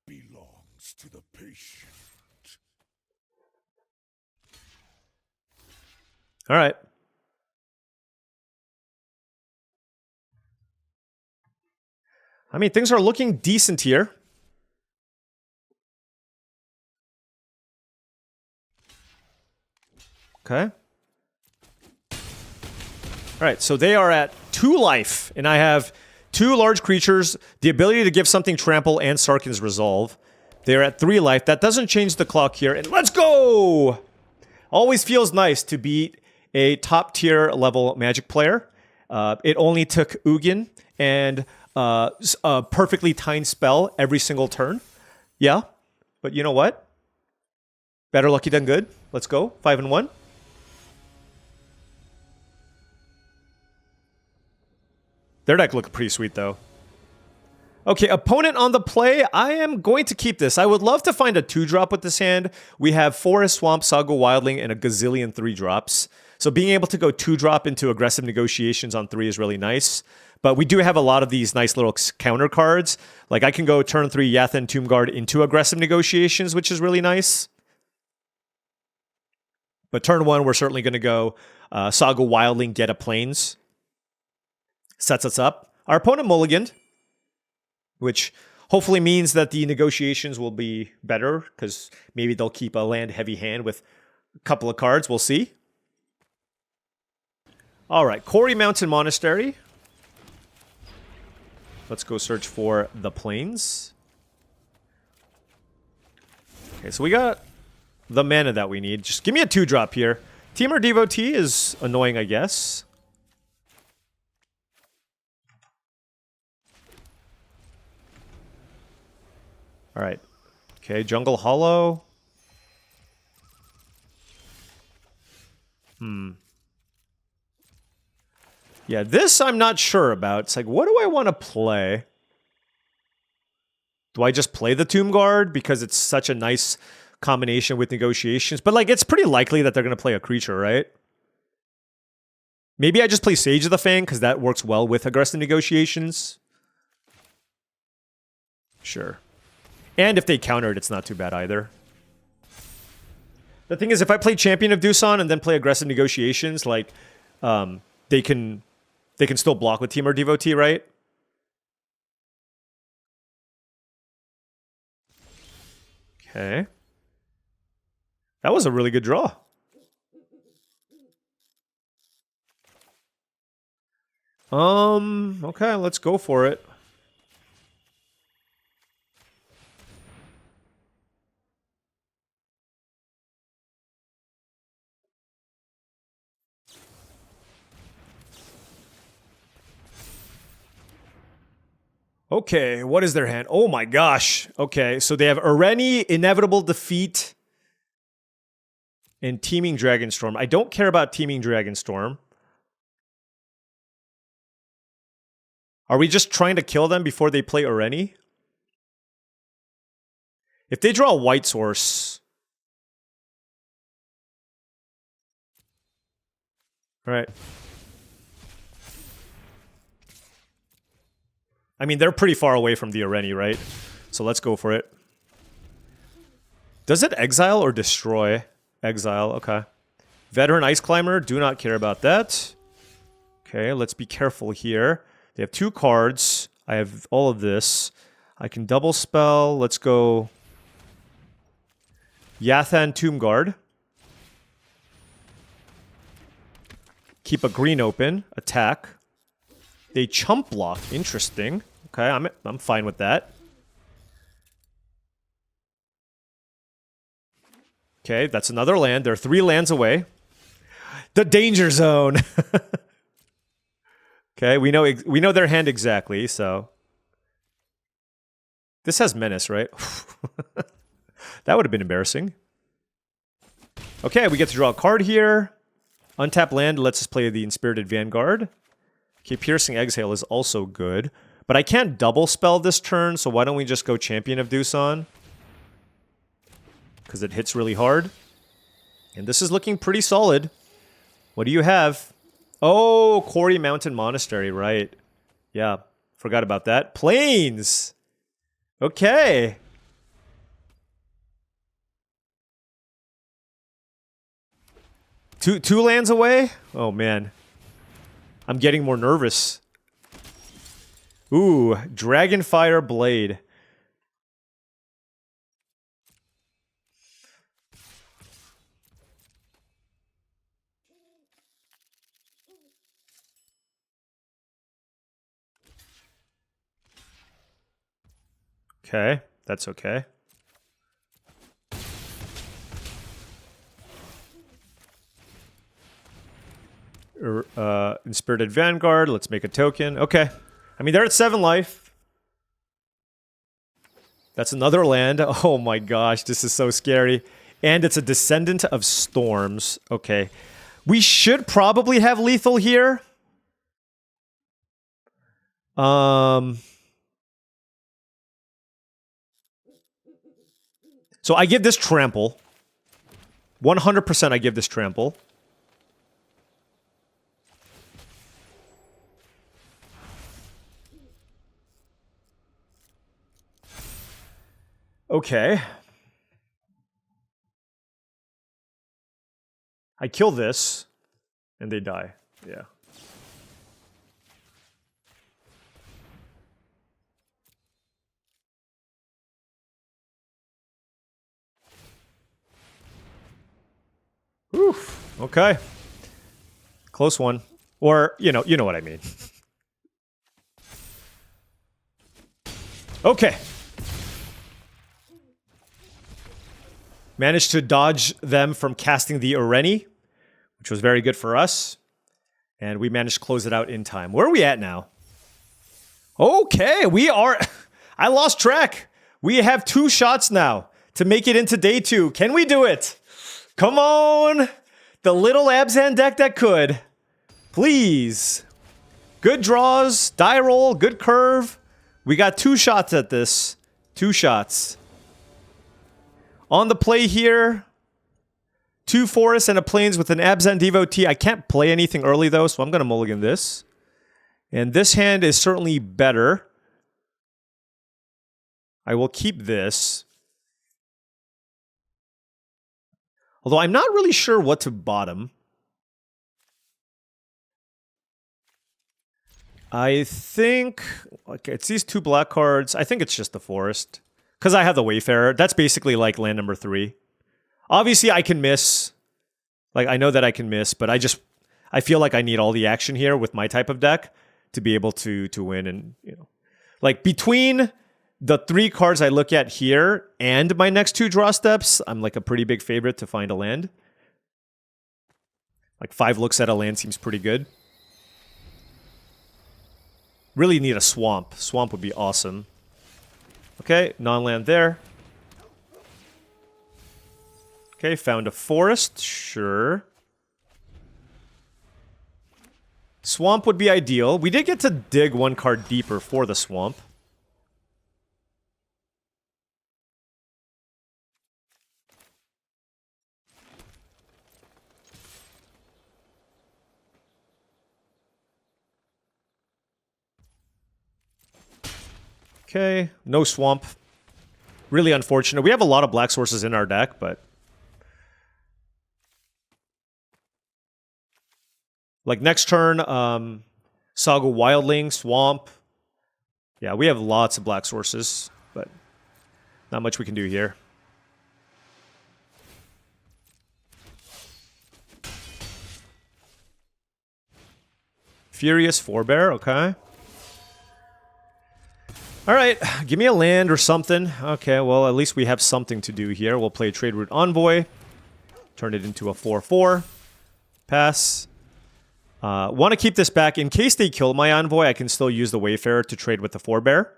belongs to the patient. All right. I mean, things are looking decent here. Okay. All right, so they are at 2 life, and I have 2 large creatures, the ability to give something trample and Sarkhan's Resolve. They're at 3 life. That doesn't change the clock here, and let's go! Always feels nice to beat a top-tier level Magic player. It only took Ugin and a perfectly timed spell every single turn. Yeah, but you know what? Better lucky than good. Let's go. 5-1. Their deck looked pretty sweet, though. Okay, opponent on the play. I am going to keep this. I would love to find a 2-drop with this hand. We have Forest, Swamp, Saga, Wildling, and a gazillion 3-drops. So being able to go 2-drop into aggressive negotiations on 3 is really nice. But we do have a lot of these nice little counter cards. Like I can go turn 3 Yathen Tomb Guard into aggressive negotiations, which is really nice. But turn 1, we're certainly going to go Saga, Wildling, get a Plains. Sets us up. Our opponent mulliganed, which hopefully means that the negotiations will be better, because maybe they'll keep a land-heavy hand with a couple of cards. We'll see. All right, Quarry Mountain Monastery. Let's go search for the Plains. Okay, so we got the mana that we need. Just give me a 2-drop here. Temur Devotee is annoying, I guess. All right. Okay, Jungle Hollow. Yeah, this I'm not sure about. It's like, what do I want to play? Do I just play the Tomb Guard because it's such a nice combination with negotiations? But like, it's pretty likely that they're going to play a creature, right? Maybe I just play Sage of the Fang because that works well with aggressive negotiations. Sure. And if they counter it, it's not too bad either. The thing is, if I play Champion of Doosan and then play aggressive negotiations, like, they can still block with Temur Devotee, right? Okay. That was a really good draw. Okay, let's go for it. Okay, what is their hand? Oh my gosh. Okay, so they have Areni, Inevitable Defeat, and Teeming Dragonstorm. I don't care about Teeming Dragonstorm. Are we just trying to kill them before they play Areni? If they draw a White Source... Alright. I mean, they're pretty far away from the Areni, right? So let's go for it. Does it exile or destroy? Exile, okay. Veteran Ice Climber, do not care about that. Okay, let's be careful here. They have 2 cards. I have all of this. I can double spell. Let's go Yathen Tomb Guard. Keep a green open. Attack. They chump block. Interesting. Okay, I'm fine with that. Okay, that's another land. They're 3 lands away. The danger zone. Okay, we know their hand exactly, so this has menace, right? That would have been embarrassing. Okay, we get to draw a card here. Untap land lets us play the Inspirited Vanguard. Okay, Piercing Exhale is also good. But I can't double spell this turn, so why don't we just go Champion of Doosan? Because it hits really hard. And this is looking pretty solid. What do you have? Oh, Quarry Mountain Monastery, right. Yeah, forgot about that. Plains! Okay. Two lands away? Oh, man. I'm getting more nervous. Ooh, Dragonfire Blade. Okay, that's okay. Inspirited Vanguard, let's make a token. Okay. I mean, they're at 7 life. That's another land. Oh my gosh, this is so scary. And it's a Descendant of Storms. Okay. We should probably have lethal here. So I give this trample. 100% I give this trample. Okay. I kill this, and they die. Yeah. Oof. Okay. Close one. Or, you know what I mean. Okay. Managed to dodge them from casting the Areni, which was very good for us. And we managed to close it out in time. Where are we at now? Okay, we are... I lost track. We have 2 shots now to make it into day 2. Can we do it? Come on! The little Abzan deck that could. Please. Good draws, die roll, good curve. We got 2 shots at this. 2 shots. On the play here, 2 forests and a plains with an Abzan devotee. I can't play anything early though, so I'm going to mulligan this. And this hand is certainly better. I will keep this. Although I'm not really sure what to bottom. I think... Okay, it's these 2 black cards. I think it's just the forest. Because I have the Wayfarer. That's basically like land number 3. Obviously, I can miss. Like, I know that I can miss, but I feel like I need all the action here with my type of deck to be able to win. And, you know, like between the 3 cards I look at here and my next 2 draw steps, I'm like a pretty big favorite to find a land. Like 5 looks at a land seems pretty good. Really need a swamp. Swamp would be awesome. Okay, non-land there. Okay, found a forest. Sure. Swamp would be ideal. We did get to dig 1 card deeper for the swamp. Okay, no swamp. Really unfortunate. We have a lot of black sources in our deck, but... Like next turn, Saga Wildling, Swamp. Yeah, we have lots of black sources, but not much we can do here. Furious Forebear, okay. Alright, give me a land or something. Okay, well, at least we have something to do here. We'll play Trade Route Envoy. Turn it into a 4/4. Pass. Want to keep this back. In case they kill my Envoy, I can still use the Wayfarer to trade with the Forebear.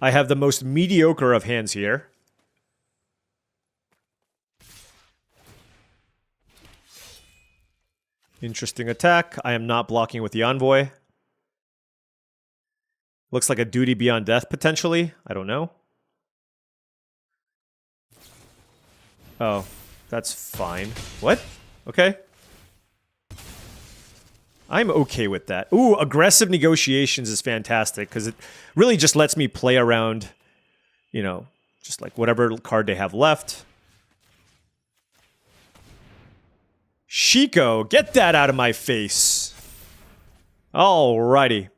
I have the most mediocre of hands here. Interesting attack. I am not blocking with the Envoy. Looks like a Duty Beyond Death, potentially. I don't know. Oh, that's fine. What? Okay. I'm okay with that. Ooh, Aggressive Negotiations is fantastic, because it really just lets me play around, you know, Just like whatever card they have left. Shiko, get that out of my face. Alrighty.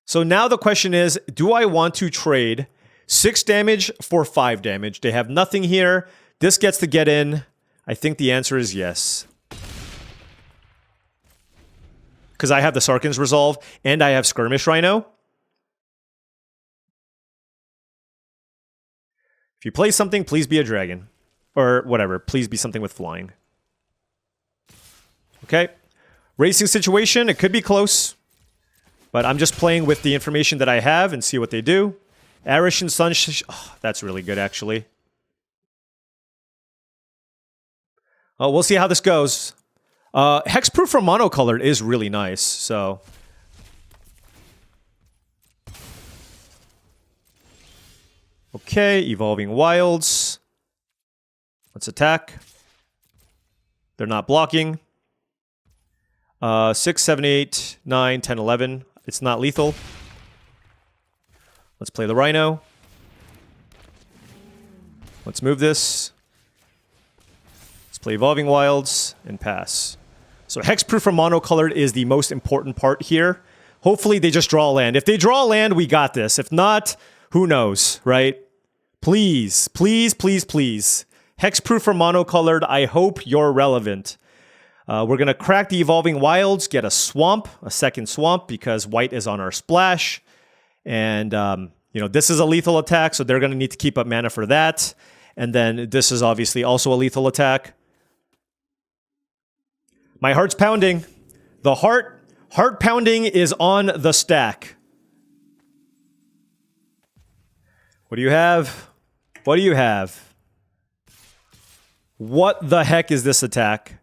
So now the question is, do I want to trade 6 damage for 5 damage? They have nothing here. This gets to get in. I think the answer is yes. Because I have the Sarkhan's Resolve and I have Skirmish Rhino. If you play something, please be a dragon. Or whatever, please be something with flying. Okay. Racing situation, it could be close. But I'm just playing with the information that I have and see what they do. Arish and Sun... Oh, that's really good, actually. Oh, we'll see how this goes. Hexproof from monocolored is really nice, so... Okay, Evolving Wilds. Let's attack. They're not blocking. 6, 7, 8, 9, 10, 11. It's not lethal. Let's play the Rhino. Let's move this. Let's play Evolving Wilds and pass. So Hexproof from monocolored is the most important part here. Hopefully they just draw a land. If they draw a land, we got this. If not, who knows, right? Please, please, please, please. Hexproof from monocolored, I hope you're relevant. We're going to crack the Evolving Wilds, get a swamp, a second swamp, because white is on our splash. And, you know, this is a lethal attack, so they're going to need to keep up mana for that. And then this is obviously also a lethal attack. My heart's pounding. The heart pounding is on the stack. What do you have? What do you have? What the heck is this attack?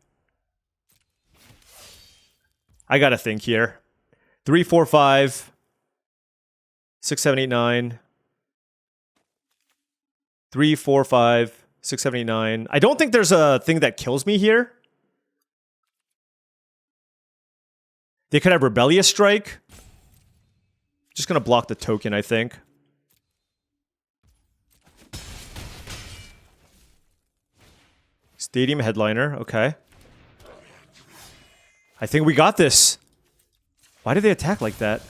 I gotta think here. 3, 4, 5. 6, 7, 8, 9. 3, 4, 5. 6, 7, 8, 9. I don't think there's a thing that kills me here. They could have Rebellious Strike. Just gonna block the token, I think. Stadium Headliner, okay. I think we got this. Why did they attack like that?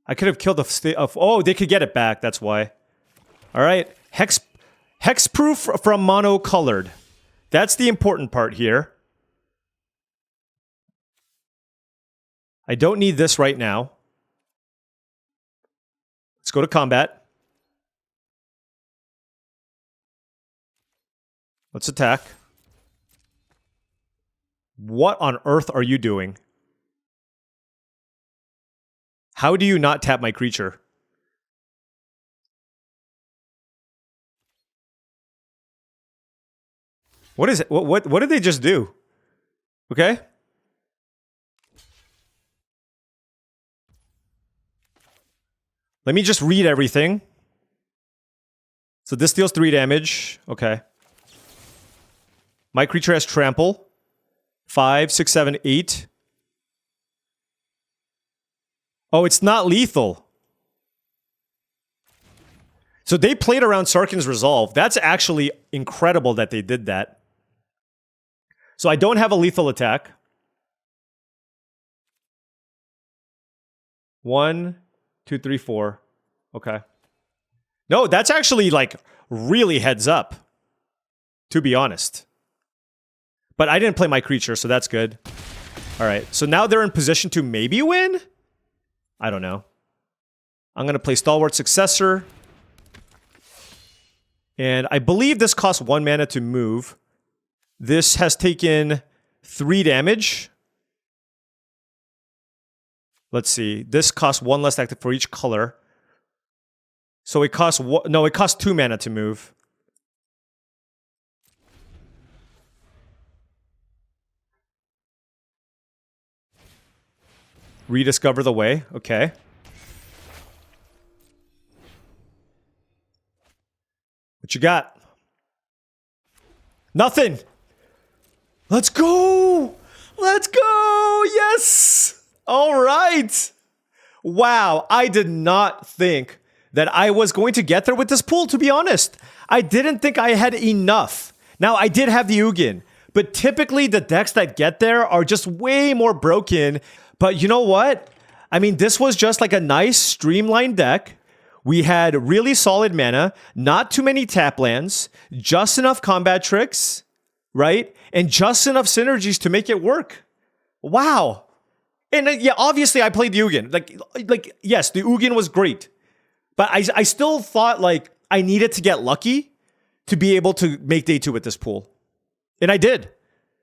I could have killed the... Oh, they could get it back, that's why. Alright, Hexproof from monocolored. That's the important part here. I don't need this right now. Let's go to combat. Let's attack. What on earth are you doing? How do you not tap my creature? What is it? What did they just do? Okay. Let me just read everything. So this deals 3 damage. Okay. My creature has trample. 5, 6, 7, 8. Oh, it's not lethal. So they played around Sarkhan's Resolve. That's actually incredible that they did that. So I don't have a lethal attack. 1, 2, 3, 4. Okay. No, that's actually like really heads up. To be honest. But I didn't play my creature, so that's good. Alright, so now they're in position to maybe win? I don't know. I'm going to play Stalwart Successor. And I believe this costs 1 mana to move. This has taken 3 damage. Let's see. This costs 1 less active for each color. So it costs... No, it costs 2 mana to move. Rediscover the way. Okay. What you got? Nothing! Let's go! Let's go! Yes! Alright! Wow, I did not think that I was going to get there with this pool, to be honest. I didn't think I had enough. Now, I did have the Ugin, but typically the decks that get there are just way more broken. But you know what? I mean, this was just like a nice streamlined deck. We had really solid mana, not too many tap lands, just enough combat tricks, right? And just enough synergies to make it work. Wow. And yeah, obviously I played the Ugin. Like yes, the Ugin was great. But I still thought like I needed to get lucky to be able to make day 2 with this pool. And I did.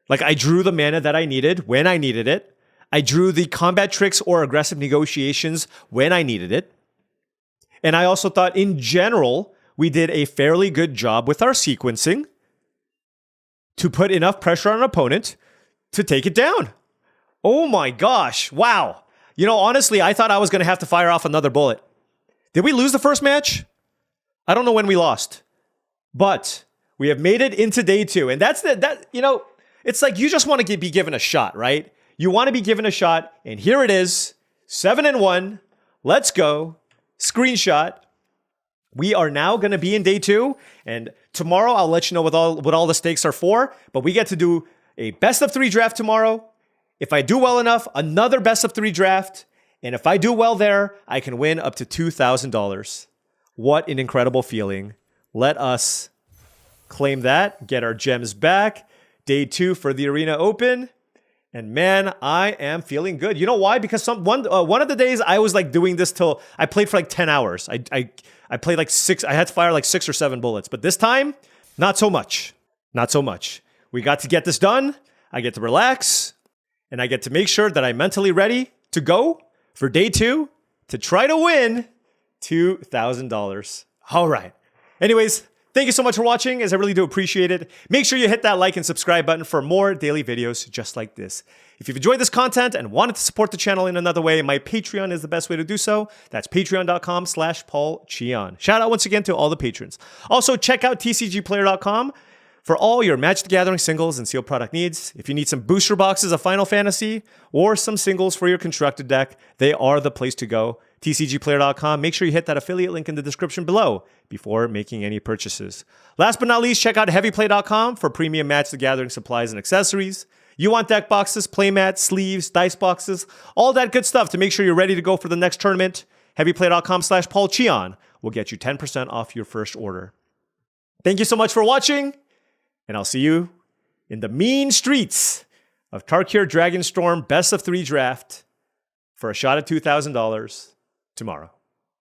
Like I drew the mana that I needed when I needed it. I drew the combat tricks or aggressive negotiations when I needed it. And I also thought in general, we did a fairly good job with our sequencing to put enough pressure on an opponent to take it down. Oh my gosh. Wow. You know, honestly, I thought I was going to have to fire off another bullet. Did we lose the first match? I don't know when we lost. But we have made it into day 2. And that's you know, it's like you just want to be given a shot, right? You want to be given a shot. And here it is. 7-1. Let's go. Screenshot. We are now going to be in day 2. And tomorrow I'll let you know what all the stakes are for. But we get to do a best of 3 draft tomorrow. If I do well enough, another best of 3 draft. And if I do well there, I can win up to $2,000. What an incredible feeling. Let us claim that, get our gems back. Day 2 for the Arena Open. And man, I am feeling good. You know why? Because one of the days I was like doing this till I played for like 10 hours. I played like 6. I had to fire like 6 or 7 bullets. But this time, not so much. Not so much. We got to get this done. I get to relax. And I get to make sure that I'm mentally ready to go for day 2 to try to win $2,000. All right. Anyways, thank you so much for watching, as I really do appreciate it. Make sure you hit that like and subscribe button for more daily videos just like this. If you've enjoyed this content and wanted to support the channel in another way, my Patreon is the best way to do so. That's patreon.com/paulcheon. Shout out once again to all the patrons. Also, check out TCGplayer.com for all your Magic the Gathering singles and sealed product needs. If you need some booster boxes of Final Fantasy or some singles for your constructed deck, they are the place to go. TCGplayer.com. Make sure you hit that affiliate link in the description below before making any purchases. Last but not least, check out heavyplay.com for premium Magic the Gathering supplies and accessories. You want deck boxes, playmats, sleeves, dice boxes, all that good stuff to make sure you're ready to go for the next tournament. Heavyplay.com/paulcheon will get you 10% off your first order. Thank you so much for watching, and I'll see you in the mean streets of Tarkir Dragonstorm Best of 3 Draft for a shot at $2,000 tomorrow.